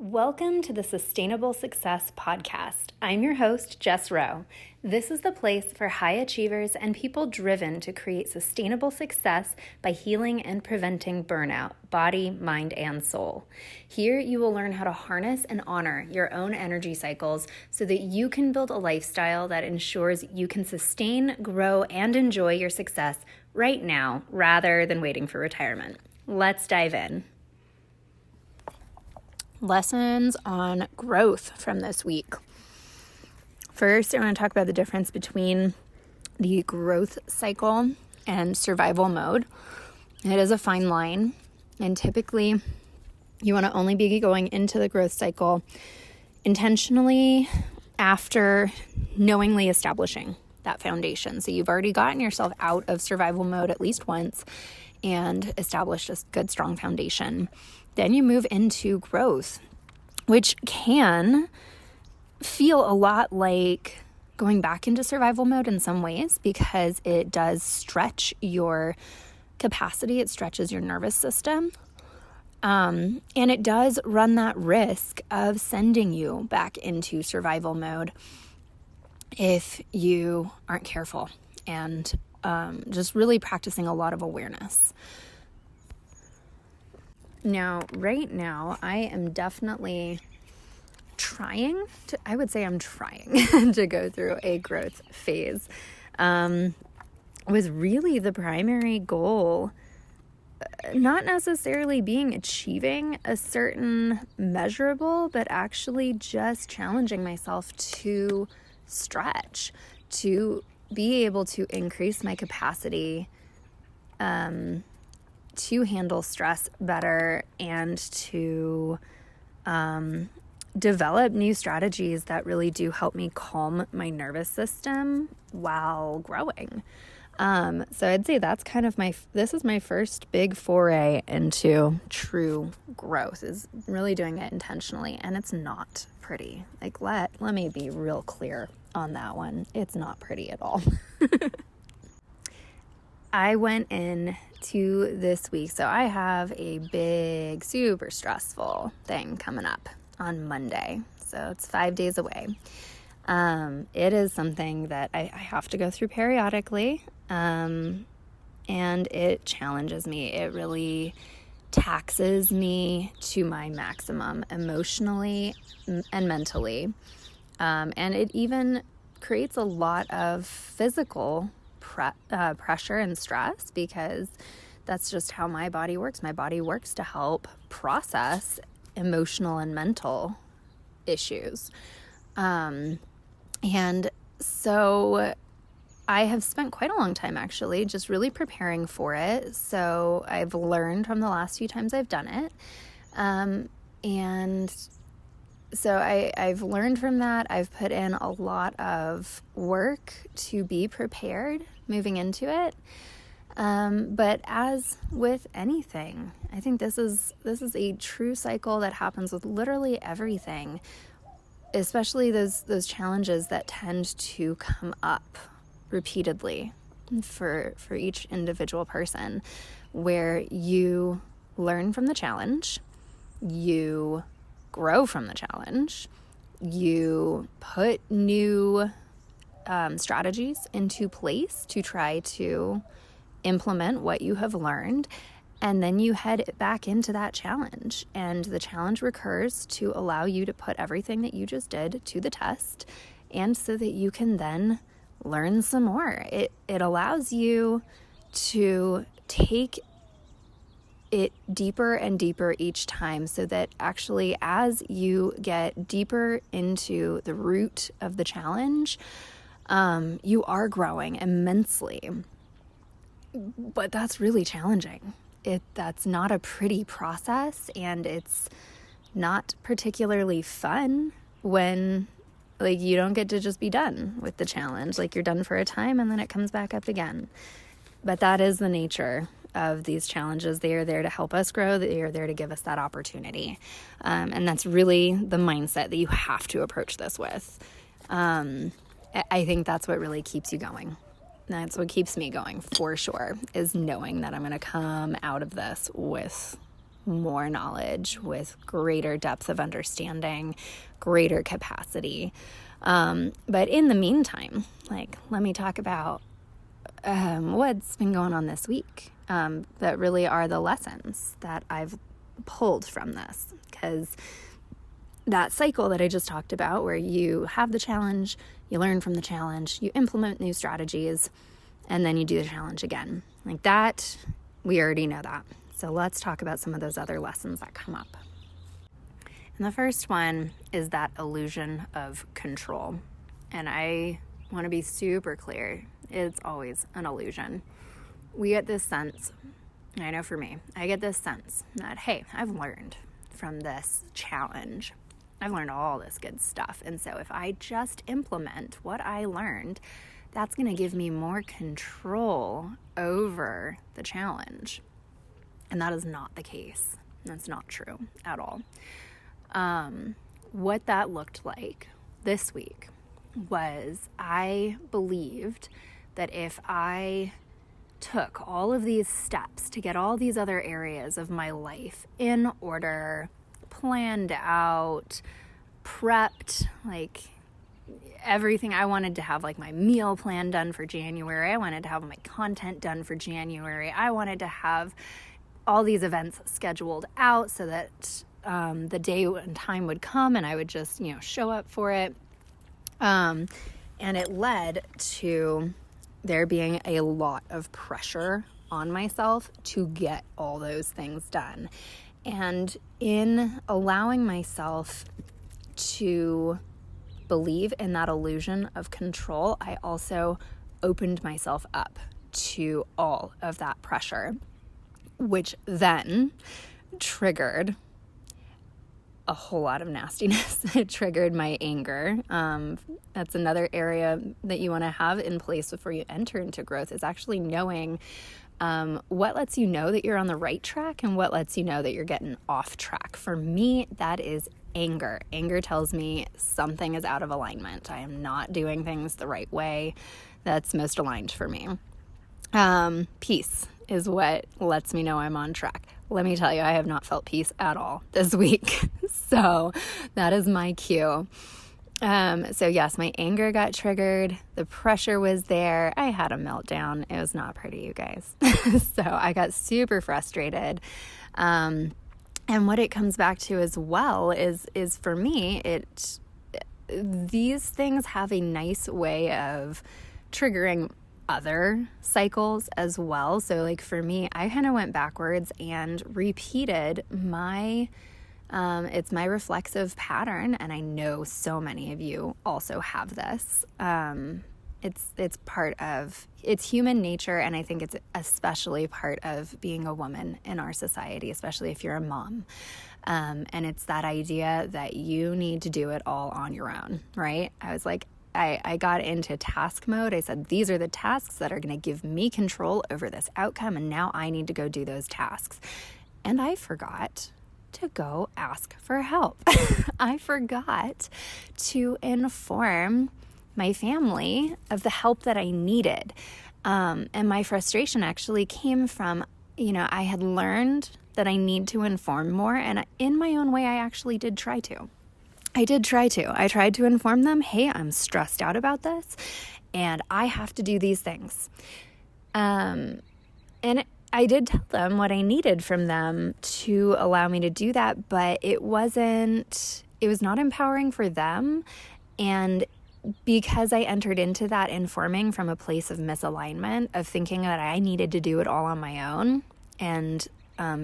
Welcome to the Sustainable Success Podcast. I'm your host, Jess Rowe. This is the place for high achievers and people driven to create sustainable success by healing and preventing burnout, body, mind, and soul. Here you will learn how to harness and honor your own energy cycles so that you can build a lifestyle that ensures you can sustain, grow, and enjoy your success right now rather than waiting for retirement. Let's dive in. Lessons on growth from this week. First, I want to talk about the difference between the growth cycle and survival mode. It is a fine line, and typically you want to only be going into the growth cycle intentionally after knowingly establishing that foundation. So you've already gotten yourself out of survival mode at least once and established a good, strong foundation. Then you move into growth, which can feel a lot like going back into survival mode in some ways because it does stretch your capacity. It stretches your nervous system. And it does run that risk of sending you back into survival mode if you aren't careful and just really practicing a lot of awareness. Now, right now, I am definitely trying to go through a growth phase. Was really the primary goal, not necessarily achieving a certain measurable, but actually just challenging myself to stretch, to be able to increase my capacity, to handle stress better and to develop new strategies that really do help me calm my nervous system while growing. So I'd say that's kind of this is my first big foray into true growth, is really doing it intentionally. And it's not pretty. Like, let me be real clear on that one. It's not pretty at all. I went in to this week. So I have a big, super stressful thing coming up on Monday. So it's 5 days away. It is something that I have to go through periodically. And it challenges me. It really taxes me to my maximum emotionally and mentally. And it even creates a lot of physical pressure and stress, because that's just how my body works. My body works to help process emotional and mental issues. And so I have spent quite a long time actually just really preparing for it. So I've learned from the last few times I've done it. And so I've learned from that. I've put in a lot of work to be prepared moving into it. But as with anything, I think this is a true cycle that happens with literally everything, especially those challenges that tend to come up repeatedly for each individual person, where you learn from the challenge, you grow from the challenge, you put new strategies into place to try to implement what you have learned, and then you head back into that challenge, and the challenge recurs to allow you to put everything that you just did to the test, and so that you can then learn some more. It allows you to take it deeper and deeper each time, so that actually as you get deeper into the root of the challenge, you are growing immensely. But that's really challenging. That's not a pretty process, and it's not particularly fun when you don't get to just be done with the challenge. You're done for a time and then it comes back up again. But that is the nature of these challenges. They are there to help us grow. They are there to give us that opportunity. And that's really the mindset that you have to approach this with. I think that's what really keeps you going. That's what keeps me going for sure, is knowing that I'm going to come out of this with more knowledge, with greater depth of understanding, greater capacity. But in the meantime, let me talk about what's been going on this week that really are the lessons that I've pulled from this. Because that cycle that I just talked about, where you have the challenge, you learn from the challenge, you implement new strategies, and then you do the challenge again. Like that, we already know that. So let's talk about some of those other lessons that come up. And the first one is that illusion of control. And I want to be super clear. It's always an illusion. We get this sense, and I know for me, I get this sense that, hey, I've learned from this challenge. I've learned all this good stuff. And so if I just implement what I learned, that's going to give me more control over the challenge. And that is not the case. That's not true at all. What that looked like this week was I believed that if I took all of these steps to get all these other areas of my life in order, planned out, prepped, everything. I wanted to have my meal plan done for January. I wanted to have my content done for January. I wanted to have all these events scheduled out so that the day and time would come and I would just, show up for it. And it led to there being a lot of pressure on myself to get all those things done. And in allowing myself to believe in that illusion of control, I also opened myself up to all of that pressure, which then triggered a whole lot of nastiness. It triggered my anger. That's another area that you want to have in place before you enter into growth, is actually knowing what lets you know that you're on the right track and what lets you know that you're getting off track. For me, that is anger. Anger tells me something is out of alignment. I am not doing things the right way that's most aligned for me. Peace is what lets me know I'm on track. Let me tell you, I have not felt peace at all this week. So that is my cue. So yes, my anger got triggered. The pressure was there. I had a meltdown. It was not pretty, you guys. So I got super frustrated. And what it comes back to as well is for me, these things have a nice way of triggering other cycles as well. So for me, I kind of went backwards and repeated it's my reflexive pattern. And I know so many of you also have this. It's human nature. And I think it's especially part of being a woman in our society, especially if you're a mom. And it's that idea that you need to do it all on your own, right? I was I got into task mode. I said, these are the tasks that are going to give me control over this outcome. And now I need to go do those tasks. And I forgot to go ask for help. I forgot to inform my family of the help that I needed. And my frustration actually came from, I had learned that I need to inform more. And in my own way, I actually did try to. I tried to inform them, hey, I'm stressed out about this and I have to do these things. And I did tell them what I needed from them to allow me to do that, but it was not empowering for them. And because I entered into that informing from a place of misalignment, of thinking that I needed to do it all on my own and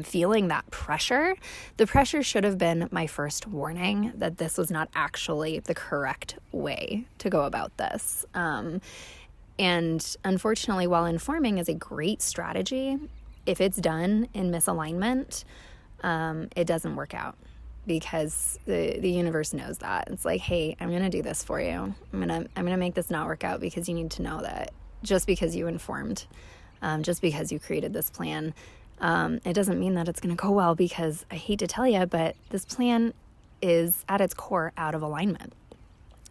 feeling that pressure, the pressure should have been my first warning that this was not actually the correct way to go about this. And unfortunately, while informing is a great strategy, if it's done in misalignment, it doesn't work out, because the universe knows that. It's hey, I'm going to do this for you. I'm going to make this not work out, because you need to know that just because you informed, just because you created this plan, it doesn't mean that it's going to go well, because I hate to tell you, but this plan is at its core out of alignment.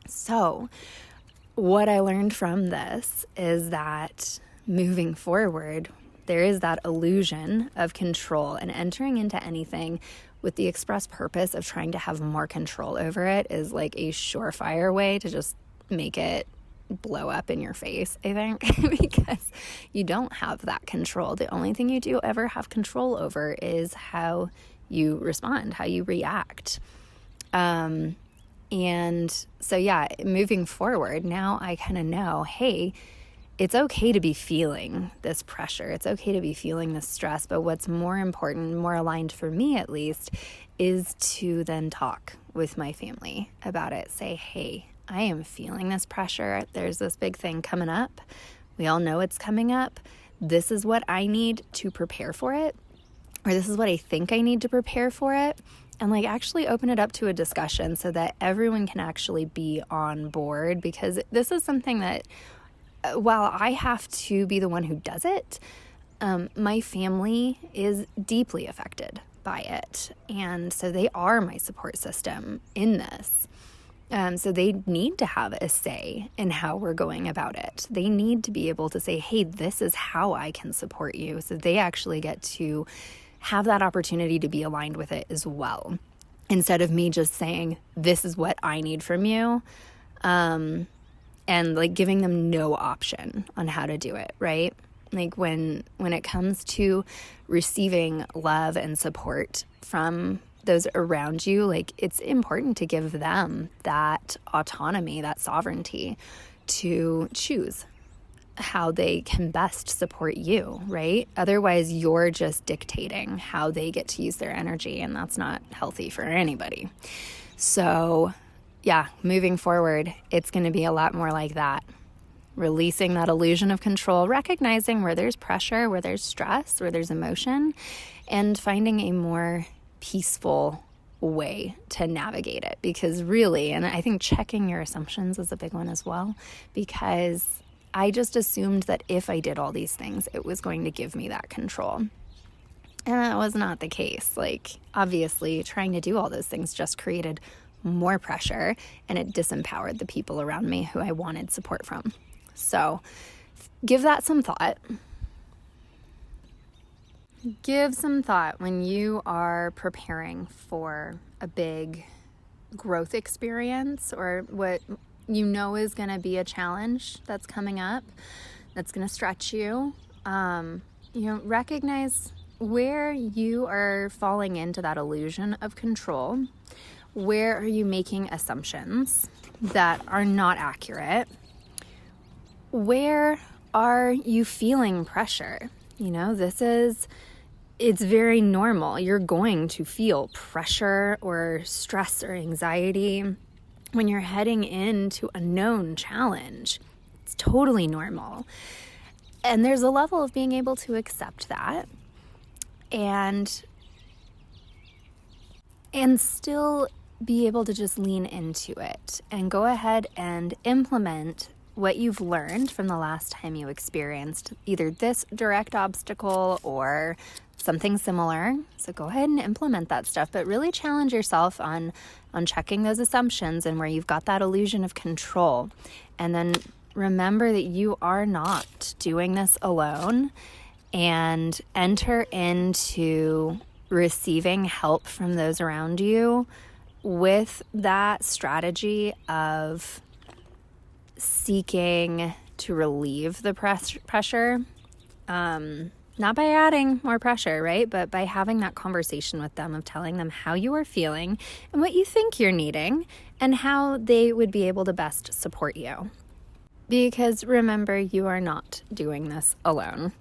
So what I learned from this is that moving forward, there is that illusion of control, and entering into anything with the express purpose of trying to have more control over it is like a surefire way to just make it blow up in your face, I think, because you don't have that control. The only thing you do ever have control over is how you respond, how you react. And so, yeah, moving forward, now I kind of know, hey, it's okay to be feeling this pressure. It's okay to be feeling this stress. But what's more important, more aligned for me at least, is to then talk with my family about it. Say, hey, I am feeling this pressure. There's this big thing coming up. We all know it's coming up. This is what I need to prepare for it, or this is what I think I need to prepare for it. And like actually open it up to a discussion so that everyone can actually be on board, because this is something that while I have to be the one who does it, my family is deeply affected by it. And so they are my support system in this. So they need to have a say in how we're going about it. They need to be able to say, hey, this is how I can support you. So they actually get to have that opportunity to be aligned with it as well, instead of me just saying, this is what I need from you. And like giving them no option on how to do it, right? Like when it comes to receiving love and support from those around you, like it's important to give them that autonomy, that sovereignty to choose how they can best support you, right? Otherwise, you're just dictating how they get to use their energy, and that's not healthy for anybody. So yeah, moving forward, it's going to be a lot more like that. Releasing that illusion of control, recognizing where there's pressure, where there's stress, where there's emotion, and finding a more peaceful way to navigate it. Because really, and I think checking your assumptions is a big one as well, because I just assumed that if I did all these things, it was going to give me that control. And that was not the case. Like, obviously, trying to do all those things just created more pressure, and it disempowered the people around me who I wanted support from. So give that some thought. Give some thought when you are preparing for a big growth experience, or what you know is going to be a challenge that's coming up, that's going to stretch you. Recognize where you are falling into that illusion of control. Where are you making assumptions that are not accurate? Where are you feeling pressure? It's very normal. You're going to feel pressure or stress or anxiety when you're heading into a known challenge. It's totally normal. And there's a level of being able to accept that and still be able to just lean into it and go ahead and implement what you've learned from the last time you experienced either this direct obstacle or something similar. So go ahead and implement that stuff, but really challenge yourself on checking those assumptions and where you've got that illusion of control. And then remember that you are not doing this alone, and enter into receiving help from those around you with that strategy of seeking to relieve the pressure, not by adding more pressure, right? But by having that conversation with them of telling them how you are feeling and what you think you're needing and how they would be able to best support you. Because remember, you are not doing this alone.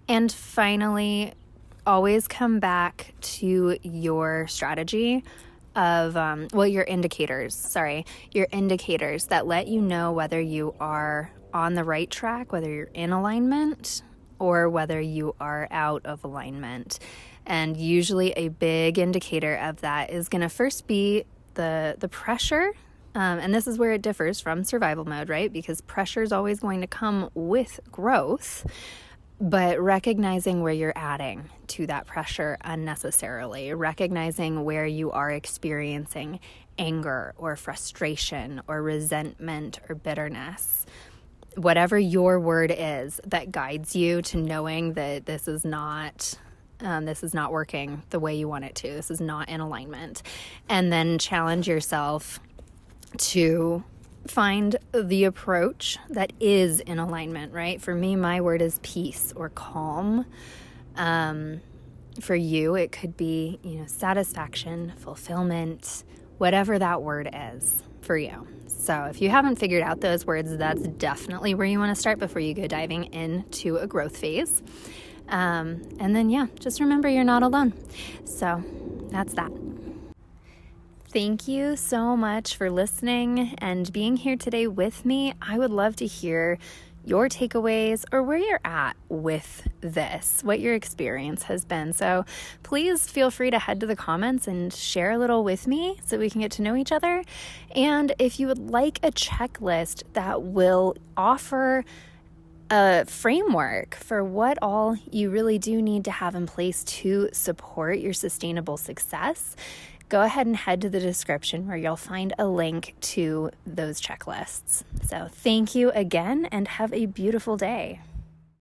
And finally, always come back to your strategy of, your indicators that let you know whether you are on the right track, whether you're in alignment, or whether you are out of alignment. And usually a big indicator of that is going to first be the pressure. And this is where it differs from survival mode, right? Because pressure is always going to come with growth. But recognizing where you're adding to that pressure unnecessarily, recognizing where you are experiencing anger or frustration or resentment or bitterness, whatever your word is that guides you to knowing that this is not working the way you want it to. This is not in alignment. And then challenge yourself to find the approach that is in alignment, right? For me, my word is peace or calm. For you, it could be, satisfaction, fulfillment, whatever that word is for you. So if you haven't figured out those words, that's definitely where you want to start before you go diving into a growth phase. And then, just remember you're not alone. So that's that. Thank you so much for listening and being here today with me. I would love to hear your takeaways or where you're at with this, what your experience has been. So please feel free to head to the comments and share a little with me so we can get to know each other. And if you would like a checklist that will offer a framework for what all you really do need to have in place to support your sustainable success, go ahead and head to the description where you'll find a link to those checklists. So thank you again and have a beautiful day.